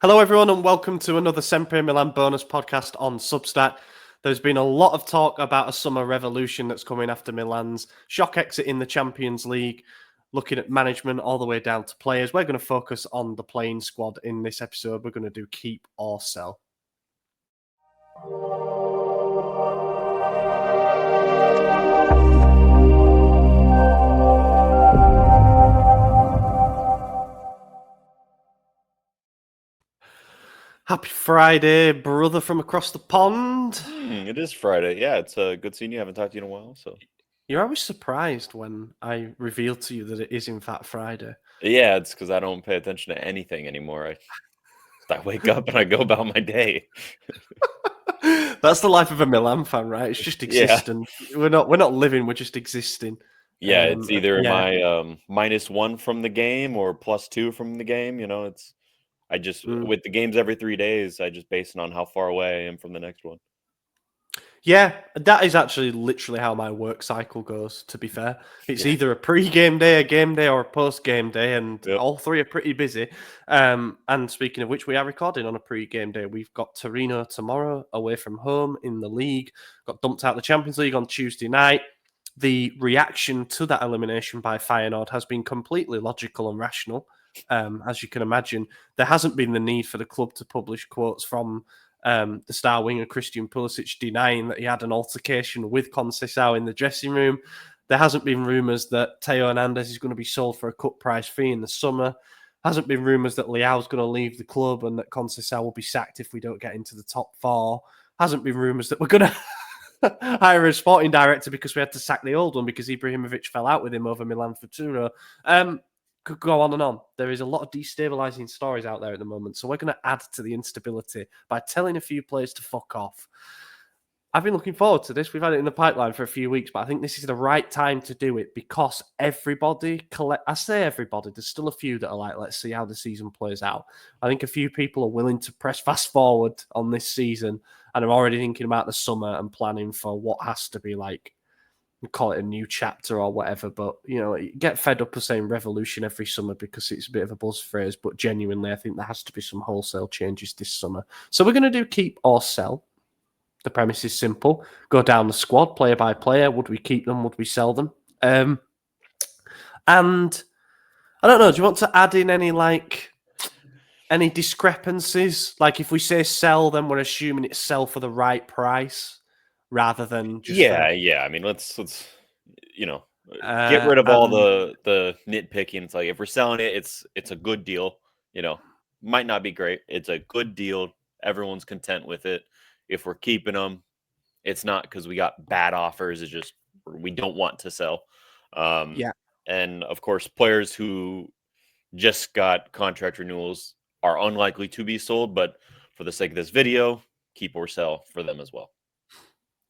Hello, everyone, and welcome to another SempreMilan bonus podcast on Substack. There's been a lot of talk about a summer revolution that's coming after Milan's shock exit in the Champions League, looking at management all the way down to players. We're going to focus on the playing squad in this episode. We're going to do keep or sell. Happy Friday, brother from across the pond. It is Friday. Yeah, it's good seeing you. Haven't talked to you in a while, so You're always surprised when I reveal to you that it is in fact Friday. yeah, it's because I don't pay attention to anything anymore. I wake up and I go about my day. That's the life of a Milan fan, right? It's just Yeah, existing. We're not living. We're just existing. yeah. It's either Yeah. my -1 from the game or +2 from the game. I just with the games every 3 days. I just base it on how far away I am from the next one. Yeah, that is actually literally how my work cycle goes, to be fair. It's Yeah. either a pre-game day, a game day, or a post-game day, and Yep. all three are pretty busy. And speaking of which, we are recording on a pre-game day. We've got Torino tomorrow away from home in the league. Got dumped out of the Champions League on Tuesday night. The reaction to that elimination by Feyenoord has been completely logical and rational. As you can imagine, there hasn't been the need for the club to publish quotes from the star winger Christian Pulisic denying that he had an altercation with Conceição in the dressing room. There hasn't been rumours that Theo Hernandez is going to be sold for a cut price fee in the summer. Hasn't been rumours that Leao's going to leave the club and that Conceição will be sacked if we don't get into the top four. Hasn't been rumours that we're going to hire a sporting director because we had to sack the old one because Ibrahimovic fell out with him over Milan Futuro. Could go on and on. There is a lot of destabilizing stories out there at the moment. So we're going to add to the instability by telling a few players to fuck off. I've been looking forward to this. We've had it in the pipeline for a few weeks, but I think this is the right time to do it because everybody, I say everybody, there's still a few that are like, let's see how the season plays out. I think a few people are willing to press fast forward on this season and are already thinking about the summer and planning for what has to be like, call it a new chapter or whatever, but you get fed up of saying revolution every summer because it's a bit of a buzz phrase, but genuinely I think there has to be some wholesale changes this summer. So we're going to do keep or sell. The premise is simple. Go down the squad player by player. Would we keep them? Would we sell them? And I don't know, do you want to add in any discrepancies? Like if we say sell, then we're assuming it's sell for the right price rather than just Yeah. I mean, let's get rid of all the nitpicking. It's like if we're selling it, it's a good deal. Might not be great. It's a good deal. Everyone's content with it. If we're keeping them, it's not because we got bad offers. It's just we don't want to sell. Yeah. And of course, players who just got contract renewals are unlikely to be sold. But for the sake of this video, keep or sell for them as well.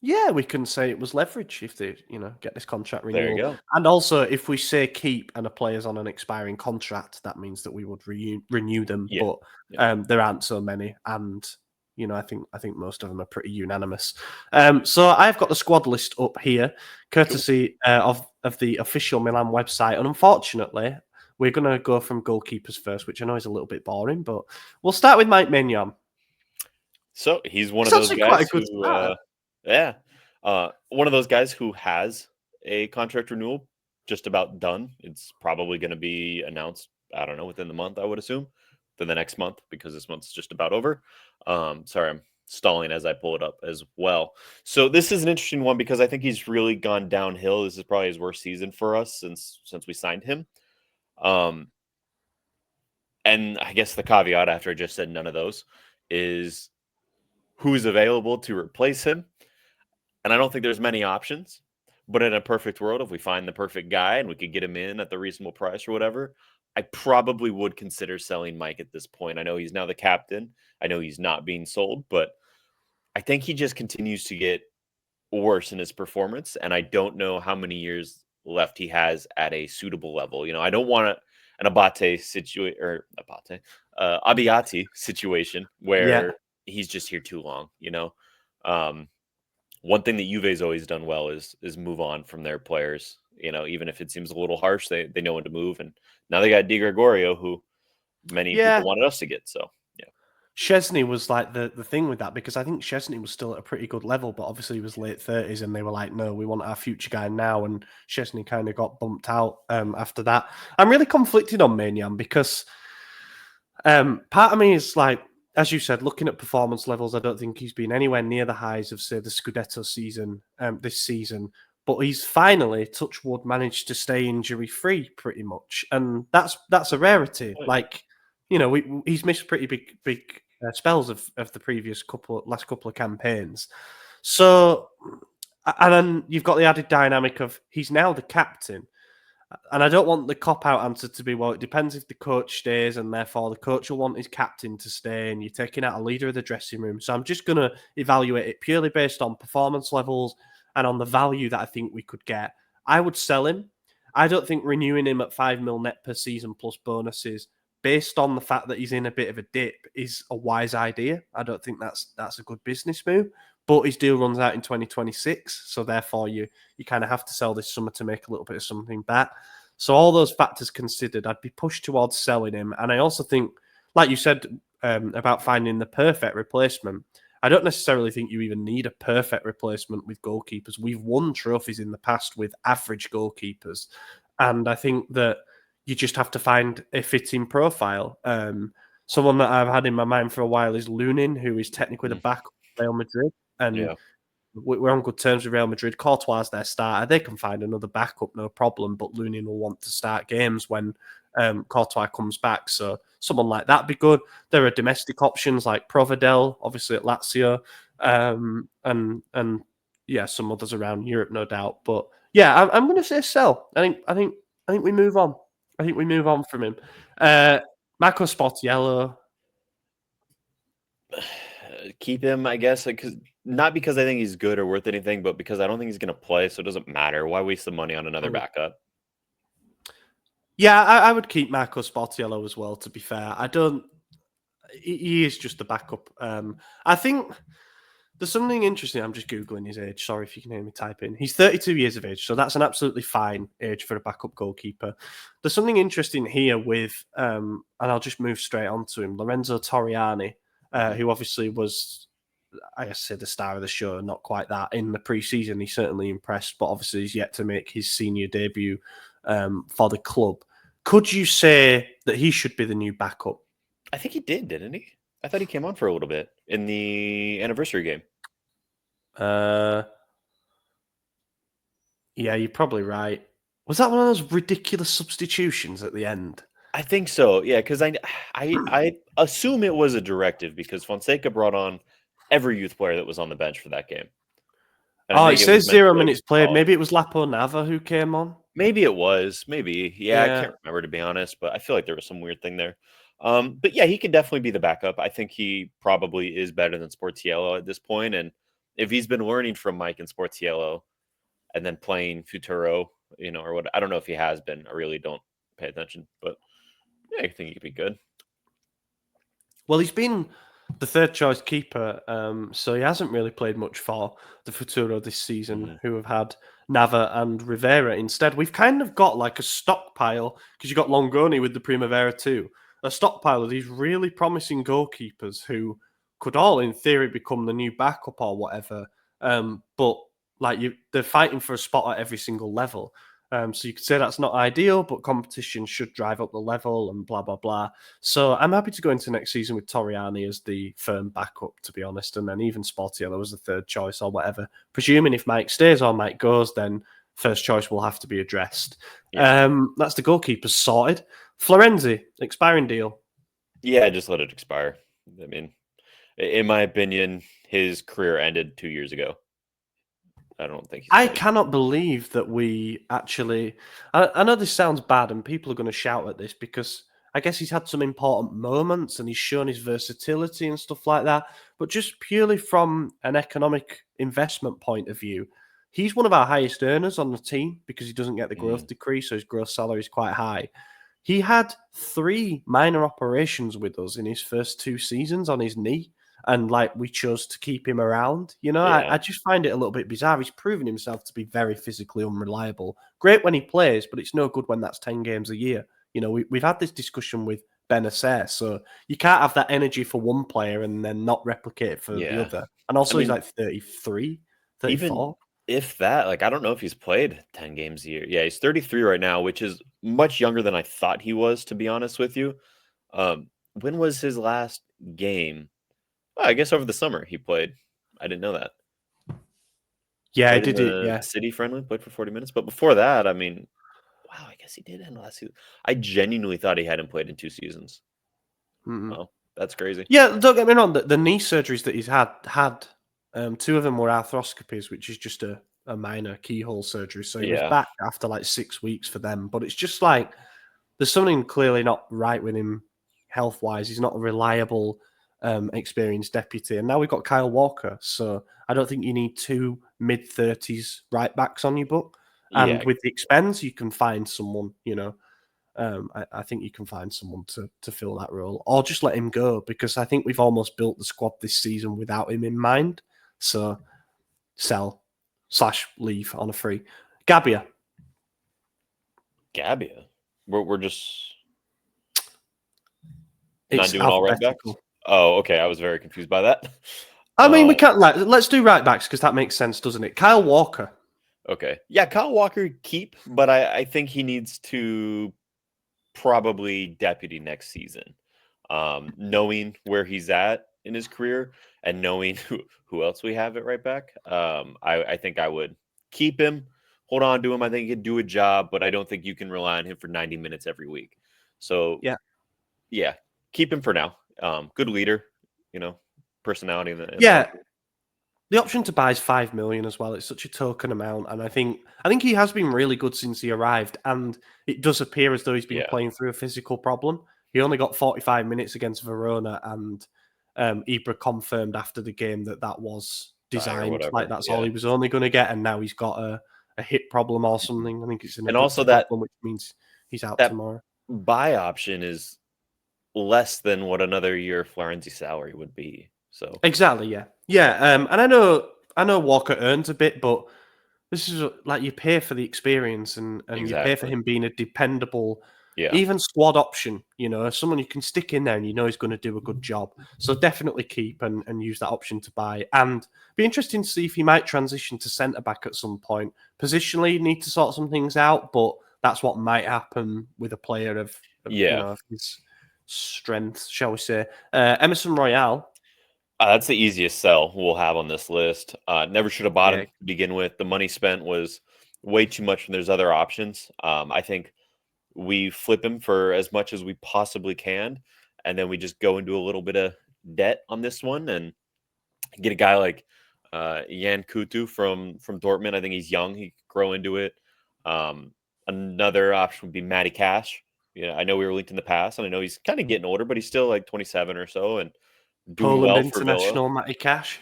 Yeah, we can say it was leverage if they, get this contract renewal. There you go. And also, if we say keep and a player's on an expiring contract, that means that we would renew them. Yeah. But there aren't so many, and I think most of them are pretty unanimous. So I've got the squad list up here, courtesy of the official Milan website. And unfortunately, we're going to go from goalkeepers first, which I know is a little bit boring, but we'll start with Mike Maignan. So he's one of those guys who, one of those guys who has a contract renewal just about done. It's probably going to be announced, I don't know, within the month, I would assume, within the next month, because this month's just about over. Sorry, I'm stalling as I pull it up as well. So this is an interesting one because I think he's really gone downhill. This is probably his worst season for us since we signed him. And I guess the caveat after I just said none of those is who's available to replace him. And I don't think there's many options, but in a perfect world, if we find the perfect guy and we could get him in at the reasonable price or whatever, I probably would consider selling Mike at this point. I know he's now the captain. I know he's not being sold, but I think he just continues to get worse in his performance. And I don't know how many years left he has at a suitable level. I don't want an Abate situation or Abbiati situation where he's just here too long. One thing that Juve's always done well is move on from their players. Even if it seems a little harsh, they know when to move. And now they got Di Gregorio, who many people wanted us to get. So Chesney was like the thing with that, because I think Chesney was still at a pretty good level, but obviously he was late 30s and they were like, no, we want our future guy now. And Chesney kind of got bumped out after that. I'm really conflicted on Maignan because part of me is like, as you said, looking at performance levels, I don't think he's been anywhere near the highs of, say, the Scudetto season this season. But he's finally, touch wood, managed to stay injury free pretty much, and that's a rarity. Like, he's missed pretty big spells of the previous last couple of campaigns. So, and then you've got the added dynamic of he's now the captain. And I don't want the cop-out answer to be, well, it depends if the coach stays, and therefore the coach will want his captain to stay, and you're taking out a leader of the dressing room. So I'm just going to evaluate it purely based on performance levels and on the value that I think we could get. I would sell him. I don't think renewing him at 5 mil net per season plus bonuses, based on the fact that he's in a bit of a dip, is a wise idea. I don't think that's a good business move. But his deal runs out in 2026, so therefore you kind of have to sell this summer to make a little bit of something back. So all those factors considered, I'd be pushed towards selling him. And I also think, like you said about finding the perfect replacement, I don't necessarily think you even need a perfect replacement with goalkeepers. We've won trophies in the past with average goalkeepers, and I think that you just have to find a fitting profile. Someone that I've had in my mind for a while is Lunin, who is technically the back of Real Madrid. And we're on good terms with Real Madrid. Courtois is their starter. They can find another backup, no problem. But Lunin will want to start games when Courtois comes back. So someone like that would be good. There are domestic options like Provedel, obviously at Lazio, and yeah, some others around Europe, no doubt. But yeah, I'm going to say sell. I think we move on. I think we move on from him. Marco Sportiello. Keep him, I guess, not because I think he's good or worth anything, but because I don't think he's going to play, so it doesn't matter. Why waste the money on another backup? Yeah, I would keep Marco Sportiello as well, to be fair. He is just a backup. I think there's something interesting. I'm just Googling his age. Sorry if you can hear me typing. He's 32 years of age, so that's an absolutely fine age for a backup goalkeeper. There's something interesting here with, and I'll just move straight on to him, Lorenzo Torriani, who obviously was, I guess, the star of the show. Not quite that. In the pre-season, he certainly impressed, but obviously he's yet to make his senior debut for the club. Could you say that he should be the new backup? I think he did, didn't he? I thought he came on for a little bit in the anniversary game. Yeah, you're probably right. Was that one of those ridiculous substitutions at the end? I think so, yeah, because I assume it was a directive because Fonseca brought on every youth player that was on the bench for that game. And it says 0 minutes played. Maybe it was Lapo Nava who came on. Maybe it was. Maybe. Yeah, I can't remember, to be honest, but I feel like there was some weird thing there. But yeah, he can definitely be the backup. I think he probably is better than Sportiello at this point. And if he's been learning from Mike and Sportiello and then playing Futuro, or what, I don't know if he has been. I really don't pay attention, but yeah, I think he could be good. Well, he's been the third choice keeper, so he hasn't really played much for the Futuro this season, who have had Nava and Rivera instead. We've kind of got like a stockpile, because you got Longoni with the Primavera too, a stockpile of these really promising goalkeepers who could all, in theory, become the new backup or whatever. But like they're fighting for a spot at every single level. So you could say that's not ideal, but competition should drive up the level and blah, blah, blah. So I'm happy to go into next season with Torriani as the firm backup, to be honest. And then even Sportiello as the third choice or whatever. Presuming if Mike stays or Mike goes, then first choice will have to be addressed. Yeah. That's the goalkeepers sorted. Florenzi, expiring deal. Yeah, just let it expire. I mean, in my opinion, his career ended 2 years ago. I don't think I cannot believe that we actually... I know this sounds bad and people are going to shout at this because I guess he's had some important moments and he's shown his versatility and stuff like that. But just purely from an economic investment point of view, he's one of our highest earners on the team because he doesn't get the growth decree, so his gross salary is quite high. He had 3 minor operations with us in his first 2 seasons on his knee. And we chose to keep him around, I just find it a little bit bizarre. He's proven himself to be very physically unreliable. Great when he plays, but it's no good when that's 10 games a year. We've had this discussion with Benacer. So you can't have that energy for one player and then not replicate it for the Yeah. other. And also, I he's mean, like 33, even 34. if that, like, I don't know if he's played 10 games a year. Yeah, he's 33 right now, which is much younger than I thought he was, to be honest with you. When was his last game? I guess over the summer he played. I didn't know that. Yeah, I Played in did it. the Yeah. city friendly, played for 40 minutes. But before that, I mean, wow, I guess he did end last season. I genuinely thought he hadn't played in 2 seasons. Mm-mm. Oh, that's crazy. Yeah, don't get me wrong. The knee surgeries that he's had, two of them were arthroscopies, which is just a minor keyhole surgery. So he was Yeah. back after like 6 weeks for them. But it's just like there's something clearly not right with him health wise. He's not a reliable, experienced deputy. And now we've got Kyle Walker. So I don't think you need two mid-30s right backs on your book. And Yeah. with the expense, you can find someone, I think you can find someone to fill that role, or just let him go, because I think we've almost built the squad this season without him in mind. So sell/leave on a free. Gabbia. Gabbia. We're just not It's doing all right backs? alphabetical. Oh, okay. I was very confused by that. I mean, we Oh, can't let's do right backs because that makes sense, doesn't it? Kyle Walker. okay. Yeah, Kyle Walker keep, but I think he needs to probably deputy next season. Knowing where he's at in his career and knowing who else we have at right back, I think I would keep him, hold on to him. I think he could do a job, but I don't think you can rely on him for 90 minutes every week. So, Yeah. yeah, keep him for now. Good leader, you know, personality in the Yeah. back. The option to buy is 5 million as well. It's such a token amount, and I think he has been really good since he arrived. And it does appear as though he's been Yeah, playing through a physical problem. He only got 45 minutes against Verona, and Ibra confirmed after the game that was die or designed. Like whatever. that's all Yeah. he was only going to get, and now he's got a hip problem or something. I think it's an And also adductor problem, which means he's out that tomorrow. buy option is less than what another year Florenzi salary would be. So Exactly, yeah, yeah. And I know Walker earns a bit, but this is like you pay for the experience and you pay for exactly. him being a dependable, Yeah. even squad option, someone you can stick in there and he's going to do a good job. So definitely keep and use that option to buy. And be interesting to see if he might transition to centre back at some point. Positionally, you need to sort some things out, but that's what might happen with a player of Yeah. of his strength, shall we say. Emerson Royale. That's the easiest sell we'll have on this list. Never should have bought him Yeah. to begin with. The money spent was way too much, and there's other options. I think we flip him for as much as we possibly can, and then we just go into a little bit of debt on this one and get a guy like Jan Kutu from Dortmund. I think he's young; he could grow into it. Um, Another option would be Matty Cash. Yeah, I know we were linked in the past, and I know he's kind of getting older, but he's still like 27 or so, and doing Poland well for Villa. international Matty Cash.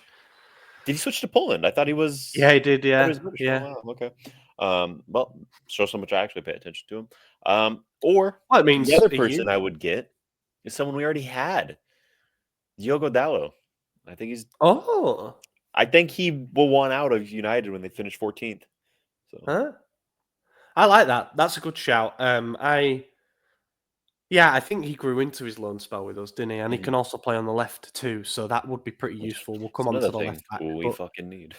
Did he switch to Poland? I thought he Yeah, was. he did. I thought he Yeah, was British. Oh yeah. wow, okay. Well, shows how much I actually pay attention to him. Or Well, it the means other a person year. I would get is someone we already had, Diogo Dallo. I think he's. Oh, I think he will want out of United when they finish 14th. So huh? I like that. That's a good shout. I think he grew into his loan spell with us, didn't he? And he mhm. can also play on the left too, so that would be pretty Which useful. We'll is come on another to the thing left back, we but fucking need.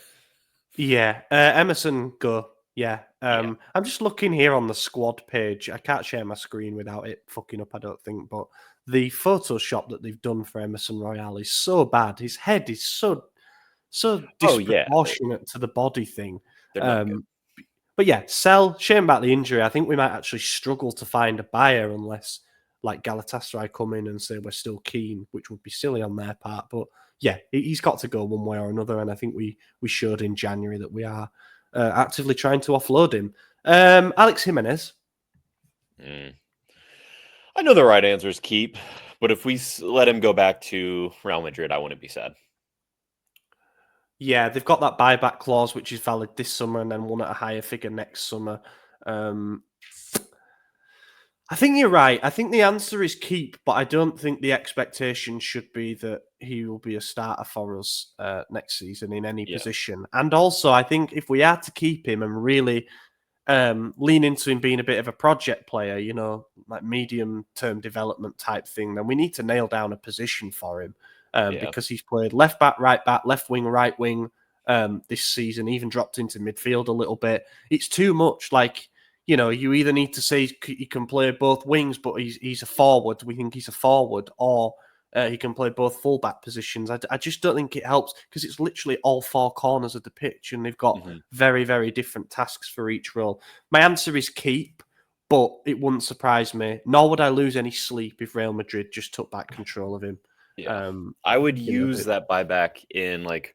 yeah, Emerson, go. Yeah, Yeah. I'm just looking here on the squad page. I can't share my screen without it fucking up. I don't think, but the Photoshop that they've done for Emerson Royale is so bad. His head is so Oh yeah, disproportionate to the body thing. they're not good. Um, But yeah, sell. Shame about the injury. I think we might actually struggle to find a buyer unless like Galatasaray come in and say we're still keen, which would be silly on their part. But yeah, he's got to go one way or another. And I think we showed in January that we are actively trying to offload him. Alex Jimenez. Mm. I know the right answer is keep, but if we let him go back to Real Madrid, I wouldn't be sad. Yeah, they've got that buyback clause, which is valid this summer and then one at a higher figure next summer. I think you're right. I think the answer is keep, but I don't think the expectation should be that he will be a starter for us next season in any Yeah. position. And also, I think if we are to keep him and really lean into him being a bit of a project player, like medium-term development type thing, then we need to nail down a position for him because he's played left back, left wing, right wing this season, even dropped into midfield a little bit. It's too much. Like, you either need to say he can play both wings, but he's a forward. We think he's a forward, or he can play both fullback positions. I just don't think it helps because it's literally all four corners of the pitch and they've got very, very different tasks for each role. My answer is keep, but it wouldn't surprise me, nor would I lose any sleep if Real Madrid just took back control of him. Yeah. I would use that buyback in like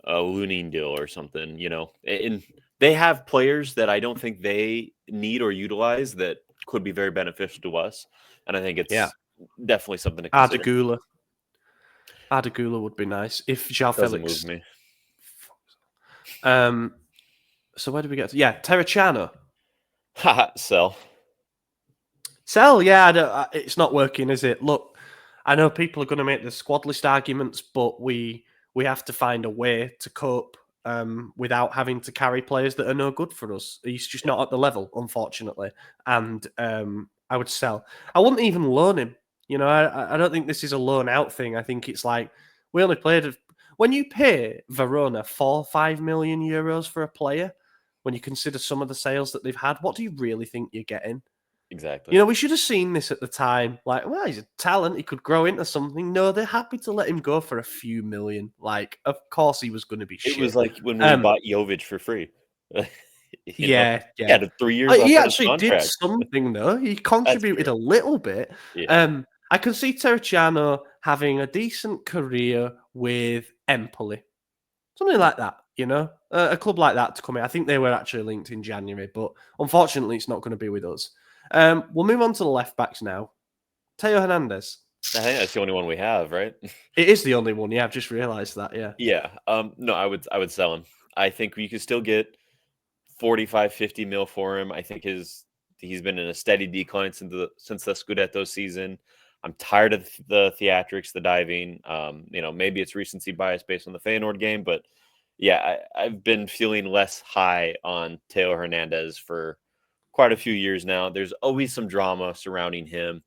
a Lunin deal or something, and they have players that I don't think they need or utilize that could be very beneficial to us. And I think it's definitely something to consider. Adegula would be nice if João Doesn't Felix. move me. So where do we get to? Yeah, Terracciano. Sell. Yeah, it's not working, is it? Look, I know people are going to make the squad list arguments, but we have to find a way to cope without having to carry players that are no good for us. He's just not at the level, unfortunately. And I would sell. I wouldn't even loan him. I don't think this is a loan out thing. I think it's like we only played. When you pay Verona 4-5 million euros for a player, when you consider some of the sales that they've had, what do you really think you're getting? Exactly. We should have seen this at the time. Like, well, he's a talent. He could grow into something. No, they're happy to let him go for a few million. Like, of course he was going to be shit. It was like when we bought Jovic for free. Yeah. He had 3 years He left actually on his contract. did something, though. He contributed a little bit. Yeah. I can see Terracciano having a decent career with Empoli. Something like that, a club like that to come in. I think they were actually linked in January, but unfortunately, it's not going to be with us. We'll move on to the left backs now. Teo Hernandez. I think that's the only one we have, right? It is the only one. Yeah, I've just realised that. Yeah. Yeah. No, I would sell him. I think we could still get 45, 50 mil for him. I think he's been in a steady decline since the Scudetto season. I'm tired of the theatrics, the diving. Maybe it's recency bias based on the Feyenoord game, but yeah, I've been feeling less high on Teo Hernandez for quite a few years now. There's always some drama surrounding him.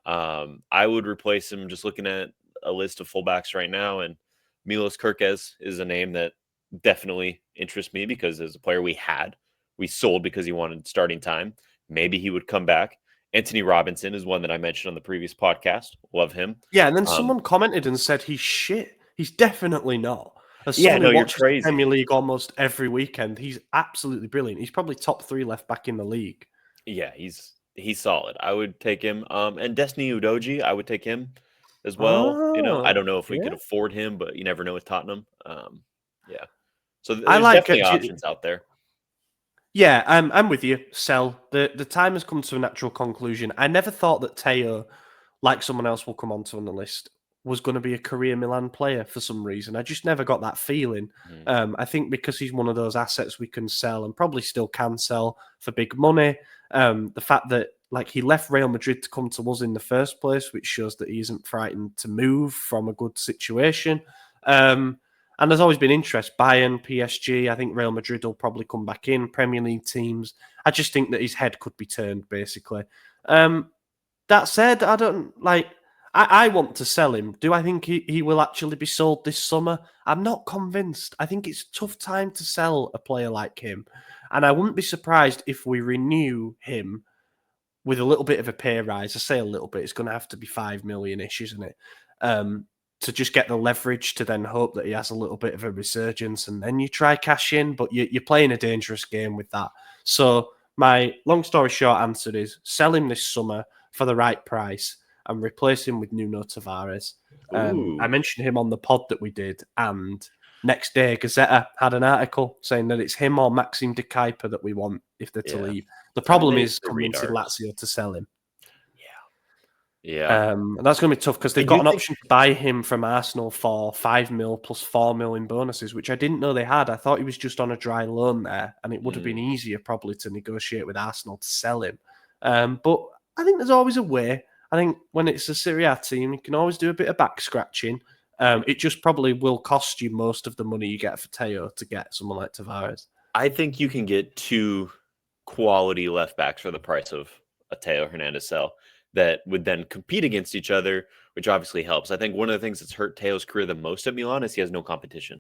I would replace him just looking at a list of fullbacks right now, and Milos Kerkez is a name that definitely interests me because as a player we sold because he wanted starting time. Maybe he would come back. Anthony Robinson is one that I mentioned on the previous podcast. Love him. Yeah, and then someone commented and said he's shit. He's definitely not. As someone who watches the Premier League almost every weekend, he's absolutely brilliant. He's probably top 3 left back in the league. Yeah, he's solid. I would take him. And Destiny Udogie, I would take him as well. I don't know if we could afford him, but you never know with Tottenham. Yeah. So there's definitely options out there. Yeah, I'm with you. Sell. The time has come to a natural conclusion. I never thought that Teo, like someone else will come onto on the list, was going to be a career Milan player for some reason. I just never got that feeling. I think because he's one of those assets we can sell and probably still can sell for big money. The fact that he left Real Madrid to come to us in the first place, which shows that he isn't frightened to move from a good situation. And there's always been interest. Bayern, PSG, I think Real Madrid will probably come back in, Premier League teams. I just think that his head could be turned, basically. That said, I want to sell him. Do I think he will actually be sold this summer? I'm not convinced. I think it's a tough time to sell a player like him. And I wouldn't be surprised if we renew him with a little bit of a pay rise. I say a little bit. It's going to have to be 5 million-ish, isn't it? To just get the leverage to then hope that he has a little bit of a resurgence and then you try cash in, but you're playing a dangerous game with that. So my long story short answer is sell him this summer for the right price and replace him with Nuno Tavares. I mentioned him on the pod that we did, and next day Gazzetta had an article saying that it's him or Maxim de Kuiper that we want if they're to leave. The problem is convincing Lazio to sell him. Yeah. And that's going to be tough because they've got an option to buy him from Arsenal for 5 mil plus 4 mil in bonuses, which I didn't know they had. I thought he was just on a dry loan there, and it would have been easier probably to negotiate with Arsenal to sell him. But I think there's always a way. I think when it's a Serie A team, you can always do a bit of back scratching. It just probably will cost you most of the money you get for Teo to get someone like Tavares. I think you can get 2 quality left backs for the price of a Teo Hernandez sell that would then compete against each other, which obviously helps. I think one of the things that's hurt Teo's career the most at Milan is he has no competition.